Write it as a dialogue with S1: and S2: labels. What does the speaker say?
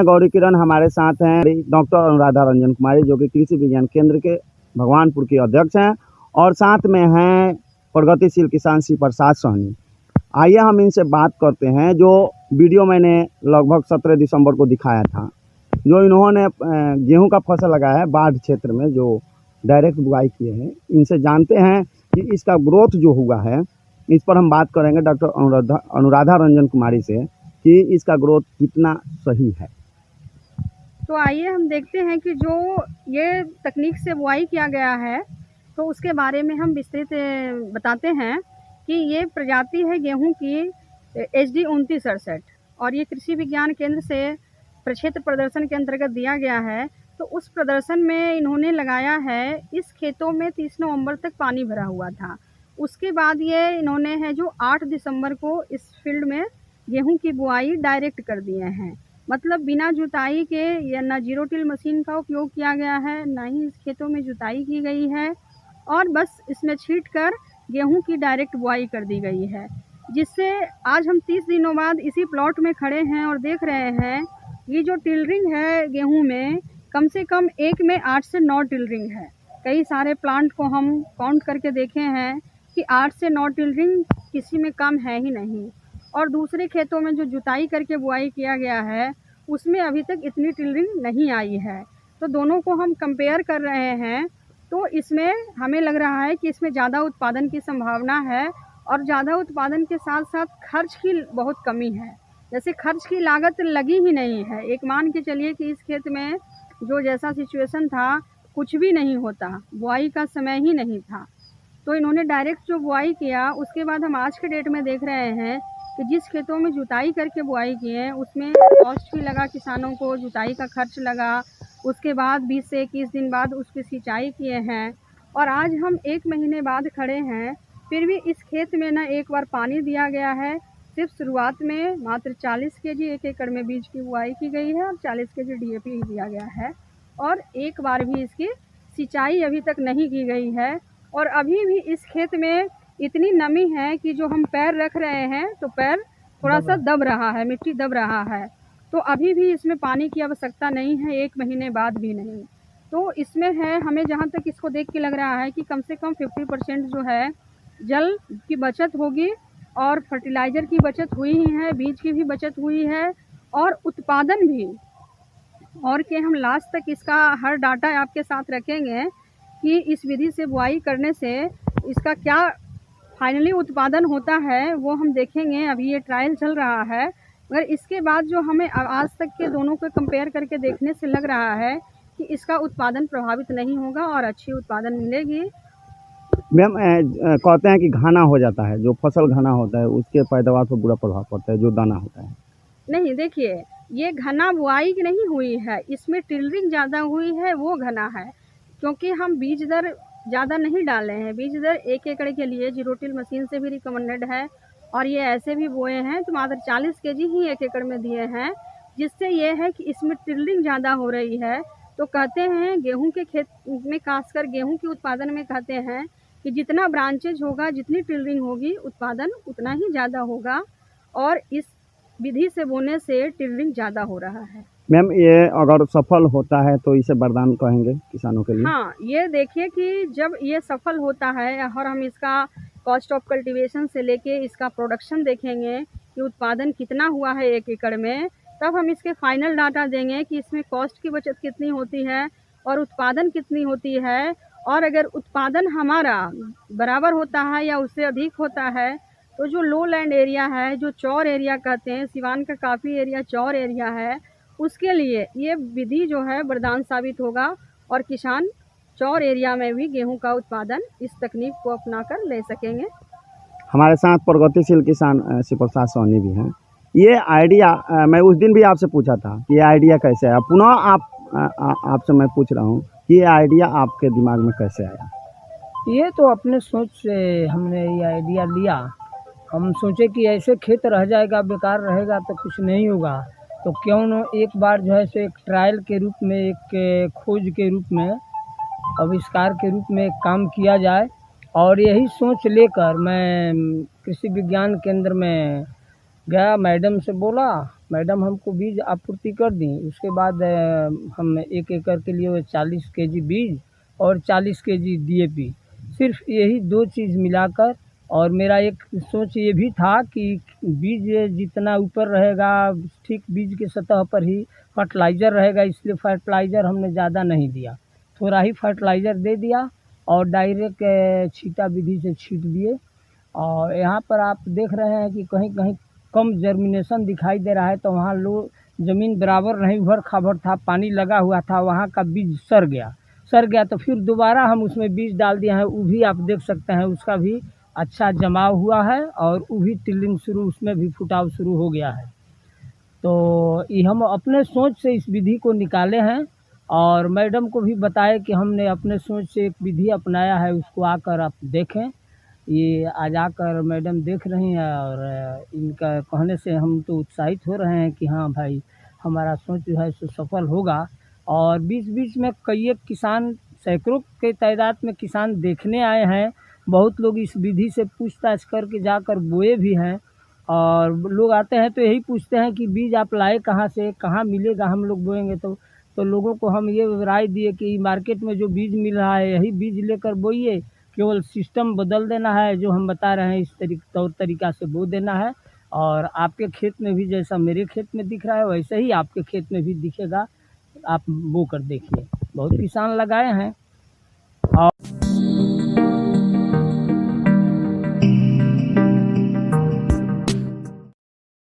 S1: हैं गौरी किरण, हमारे साथ हैं डॉक्टर अनुराधा रंजन कुमारी जो कि कृषि विज्ञान केंद्र के भगवानपुर के अध्यक्ष हैं, और साथ में हैं प्रगतिशील किसान श्री प्रसाद सोहनी। आइए हम इनसे बात करते हैं। जो वीडियो मैंने लगभग 17 दिसंबर को दिखाया था, जो इन्होंने गेहूं का फसल लगाया है बाढ़ क्षेत्र में, जो डायरेक्ट बुआई किए हैं, इनसे जानते हैं कि इसका ग्रोथ जो हुआ है, इस पर हम बात करेंगे डॉक्टर अनुराधा रंजन कुमारी से कि इसका ग्रोथ कितना सही है।
S2: तो आइए हम देखते हैं कि जो ये तकनीक से बुआई किया गया है तो उसके बारे में हम विस्तृत बताते हैं कि ये प्रजाति है गेहूं की HD 2968 और ये कृषि विज्ञान केंद्र से प्रक्षेत्र प्रदर्शन के अंतर्गत दिया गया है। तो उस प्रदर्शन में इन्होंने लगाया है, इस खेतों में 30 नवंबर तक पानी भरा हुआ था। उसके बाद ये इन्होंने है जो 8 दिसंबर को इस फील्ड में गेहूं की बुआई डायरेक्ट कर दिए हैं। मतलब बिना जुताई के, या ना जीरो टिल मशीन का उपयोग किया गया है, ना ही इस खेतों में जुताई की गई है, और बस इसमें छींट कर गेहूं की डायरेक्ट बुआई कर दी गई है। जिससे आज हम 30 दिनों बाद इसी प्लॉट में खड़े हैं और देख रहे हैं ये जो टिलरिंग है गेहूं में, कम से कम एक में 8 से 9 टिलरिंग है। कई सारे प्लांट को हम काउंट करके देखे हैं कि 8 से 9 टिलरिंग किसी में कम है ही नहीं। और दूसरे खेतों में जो जुताई करके बुआई किया गया है उसमें अभी तक इतनी टिलरिंग नहीं आई है। तो दोनों को हम कंपेयर कर रहे हैं, तो इसमें हमें लग रहा है कि इसमें ज़्यादा उत्पादन की संभावना है, और ज़्यादा उत्पादन के साथ साथ खर्च की बहुत कमी है। जैसे खर्च की लागत लगी ही नहीं है। एक मान के चलिए कि इस खेत में जो जैसा सिचुएशन था कुछ भी नहीं होता, बुआई का समय ही नहीं था। तो इन्होंने डायरेक्ट जो बुआई किया, उसके बाद हम आज के डेट में देख रहे हैं कि जिस खेतों में जुताई करके बुआई किए उसमें कॉस्ट भी लगा, किसानों को जुताई का खर्च लगा। उसके बाद 20 से 21 दिन बाद उसकी सिंचाई किए हैं, और आज हम 1 महीने बाद खड़े हैं, फिर भी इस खेत में ना एक बार पानी दिया गया है। सिर्फ शुरुआत में मात्र 40 केजी 1 एकड़ में बीज की बुआई की गई है और 40 केजी DAP दिया गया है, और एक बार भी इसकी सिंचाई अभी तक नहीं की गई है। और अभी भी इस खेत में इतनी नमी है कि जो हम पैर रख रहे हैं तो पैर थोड़ा सा दब रहा है, मिट्टी दब रहा है। तो अभी भी इसमें पानी की आवश्यकता नहीं है, 1 महीने बाद भी नहीं। तो इसमें है, हमें जहाँ तक इसको देख के लग रहा है कि कम से कम 50% जो है जल की बचत होगी, और फर्टिलाइज़र की बचत हुई ही है, बीज की भी बचत हुई है, और उत्पादन भी। और कि हम लास्ट तक इसका हर डाटा आपके साथ रखेंगे कि इस विधि से बुआई करने से इसका क्या फाइनली उत्पादन होता है, वो हम देखेंगे। अभी ये ट्रायल चल रहा है, मगर इसके बाद जो हमें आज तक के दोनों को कंपेयर करके देखने से लग रहा है कि इसका उत्पादन प्रभावित नहीं होगा और अच्छी उत्पादन मिलेगी।
S1: मैम, कहते हैं कि घना हो जाता है, जो फसल घना होता है उसके पैदावार पर बुरा प्रभाव पड़ता है, जो दाना होता है। नहीं,
S2: देखिए, ये घना बुआई नहीं हुई है, इसमें टिलरिंग ज़्यादा हुई है, वो घना है। क्योंकि हम बीज दर ज़्यादा नहीं डाले हैं। बीज दर 1 एकड़ के लिए जीरो टिल मशीन से भी रिकमेंडेड है, और ये ऐसे भी बोए हैं तो मात्र 40 केजी ही 1 एकड़ में दिए हैं। जिससे ये है कि इसमें टिलरिंग ज़्यादा हो रही है। तो कहते हैं गेहूं के खेत में, खासकर गेहूं के उत्पादन में कहते हैं कि जितना ब्रांचेज होगा, जितनी टिलरिंग होगी, उत्पादन उतना ही ज़्यादा होगा, और इस विधि से बोने से टिलरिंग ज़्यादा हो रहा है।
S1: मैम, ये अगर सफल होता है तो इसे वरदान कहेंगे किसानों के लिए?
S2: हाँ, ये देखिए कि जब ये सफल होता है और हम इसका कॉस्ट ऑफ कल्टीवेशन से लेके इसका प्रोडक्शन देखेंगे कि उत्पादन कितना हुआ है 1 एकड़ में, तब हम इसके फाइनल डाटा देंगे कि इसमें कॉस्ट की बचत कितनी होती है और उत्पादन कितनी होती है। और अगर उत्पादन हमारा बराबर होता है या उससे अधिक होता है, तो जो लो लैंड एरिया है, जो चौर एरिया कहते हैं, सिवान का काफ़ी एरिया चौर एरिया है, उसके लिए ये विधि जो है वरदान साबित होगा, और किसान चौर एरिया में भी गेहूं का उत्पादन इस तकनीक को अपनाकर ले सकेंगे।
S1: हमारे साथ प्रगतिशील किसान श्री प्रसाद सोहनी भी हैं। ये आइडिया मैं उस दिन भी आपसे पूछा था कि ये आइडिया कैसे आया, पुनः आपसे मैं पूछ रहा हूँ कि ये आइडिया आपके दिमाग में कैसे आया?
S3: ये तो अपने सोच से हमने ये आइडिया लिया। हम सोचे कि ऐसे खेत रह जाएगा, बेकार रहेगा तो कुछ नहीं होगा, तो क्यों न एक बार जो है सो एक ट्रायल के रूप में, एक खोज के रूप में, आविष्कार के रूप में एक काम किया जाए। और यही सोच लेकर मैं कृषि विज्ञान केंद्र में गया, मैडम से बोला मैडम हमको बीज आपूर्ति कर दी। उसके बाद हम 1 एकड़ के लिए 40 केजी बीज और 40 केजी DAP, सिर्फ यही 2 चीज़ मिलाकर। और मेरा एक सोच ये भी था कि बीज जितना ऊपर रहेगा ठीक बीज के सतह पर ही फर्टिलाइज़र रहेगा, इसलिए फर्टिलाइज़र हमने ज़्यादा नहीं दिया, थोड़ा ही फर्टिलाइज़र दे दिया और डायरेक्ट छींटा विधि से छींट दिए। और यहाँ पर आप देख रहे हैं कि कहीं कहीं कम जर्मिनेशन दिखाई दे रहा है, तो वहाँ ज़मीन बराबर नहीं, उबड़ खाबड़ था, पानी लगा हुआ था, वहाँ का बीज सड़ गया। तो फिर दोबारा हम उसमें बीज डाल दिए हैं, वो भी आप देख सकते हैं, उसका भी अच्छा जमाव हुआ है और वो भी टिल्लिंग शुरू, उसमें भी फुटाव शुरू हो गया है। तो ये हम अपने सोच से इस विधि को निकाले हैं और मैडम को भी बताए कि हमने अपने सोच से एक विधि अपनाया है, उसको आकर आप देखें। ये आज आकर मैडम देख रही हैं और इनका कहने से हम तो उत्साहित हो रहे हैं कि हाँ भाई, हमारा सोच जो है सो सफल होगा। और बीच में कई एक किसान, सैकड़ों के तादाद में किसान देखने आए हैं। बहुत लोग इस विधि से पूछताछ करके जाकर बोए भी हैं। और लोग आते हैं तो यही पूछते हैं कि बीज आप लाए कहाँ से, कहाँ मिलेगा, हम लोग बोएंगे। तो लोगों को हम ये राय दिए कि मार्केट में जो बीज मिल रहा है यही बीज लेकर बोइए, केवल सिस्टम बदल देना है, जो हम बता रहे हैं इस तौर तरीक़ा से बो देना है। और आपके खेत में भी जैसा मेरे खेत में दिख रहा है वैसे ही आपके खेत में भी दिखेगा, आप बो कर देखिए। बहुत किसान लगाए हैं। और